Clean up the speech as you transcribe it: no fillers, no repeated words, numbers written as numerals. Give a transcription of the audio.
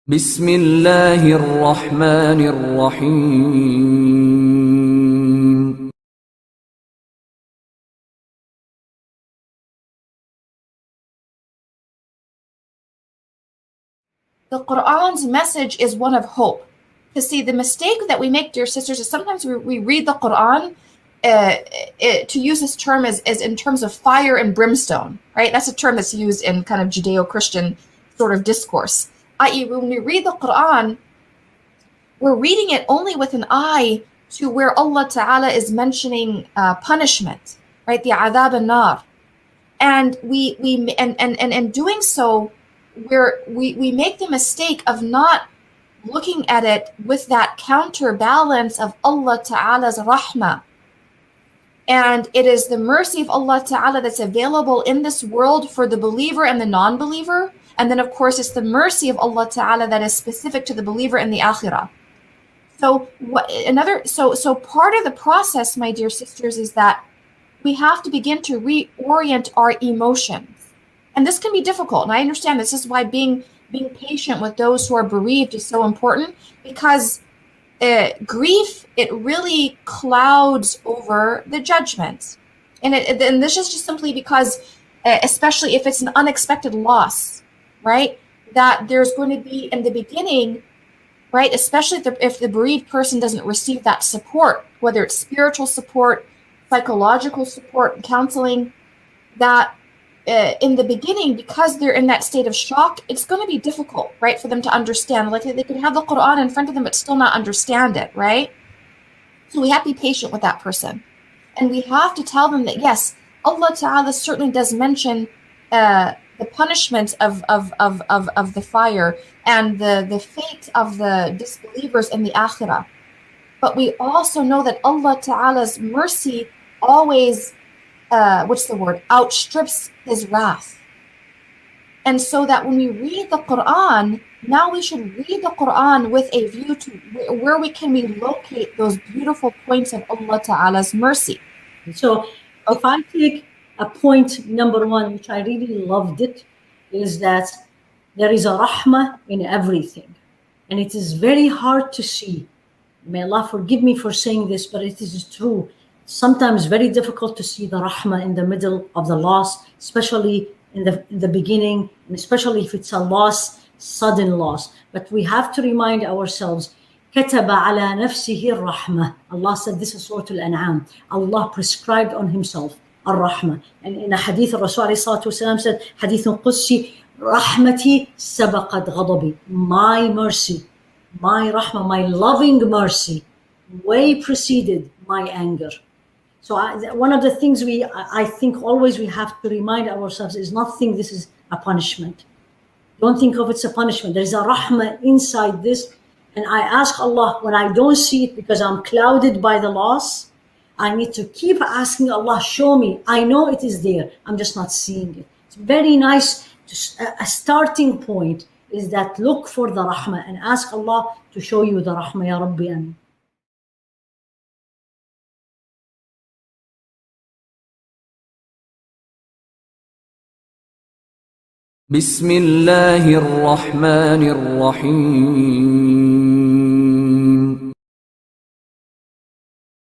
بسم الله الرحمن الرحيم. The Quran's message is one of hope. To see, the mistake that we make, dear sisters, is sometimes we read the Quran, to use this term is in terms of fire and brimstone, right? That's a term that's used in kind of Judeo-Christian sort of discourse. I.e., when we read the Quran, we're reading it only with an eye to where Allah Ta'ala is mentioning punishment, right? The adab an-nar. And in doing so, we make the mistake of not looking at it with that counterbalance of Allah Ta'ala's rahmah. And it is the mercy of Allah Ta'ala that's available in this world for the believer and the non-believer. And then, of course, it's the mercy of Allah Ta'ala that is specific to the believer in the akhirah. So part of the process, my dear sisters, is that we have to begin to reorient our emotions. And this can be difficult. And I understand this is why being patient with those who are bereaved is so important, because grief, it really clouds over the judgment. And this is just simply because, especially if it's an unexpected loss, right, that there's going to be in the beginning, right, especially if the bereaved person doesn't receive that support, whether it's spiritual support, psychological support, counseling, that in the beginning, because they're in that state of shock, it's going to be difficult, right, for them to understand. Like, they could have the Quran in front of them but still not understand it, right? So we have to be patient with that person. And we have to tell them that, yes, Allah Ta'ala certainly does mention the punishment of the fire and the fate of the disbelievers in the akhirah. But we also know that Allah Ta'ala's mercy always, outstrips His wrath. And so that when we read the Quran, now we should read the Quran with a view to where we can relocate those beautiful points of Allah Ta'ala's mercy. So if I take a point number one, which I really loved it, is that there is a rahmah in everything. And it is very hard to see. May Allah forgive me for saying this, but it is true. Sometimes very difficult to see the rahmah in the middle of the loss, especially in the beginning, and especially if it's a loss, sudden loss. But we have to remind ourselves, كَتَبَ عَلَى نَفْسِهِ الرَّحْمَةِ. Allah said, this is Surah Al-An'am. Allah prescribed on Himself الرحمة. And in a hadith, Rasul said, hadith Qudsi, رَحْمَتِي سَبَقَتْ غَضَبِي. My mercy, my rahmah, my loving mercy, way preceded my anger. So one of the things I think always we have to remind ourselves is not think this is a punishment. Don't think of it's a punishment. There's a rahmah inside this. And I ask Allah, when I don't see it because I'm clouded by the loss, I need to keep asking Allah, show me. I know it is there. I'm just not seeing it. It's very nice. A starting point is that look for the rahmah and ask Allah to show you the rahmah, Ya Rabbi. Amin. بسم الله الرحمن الرحيم.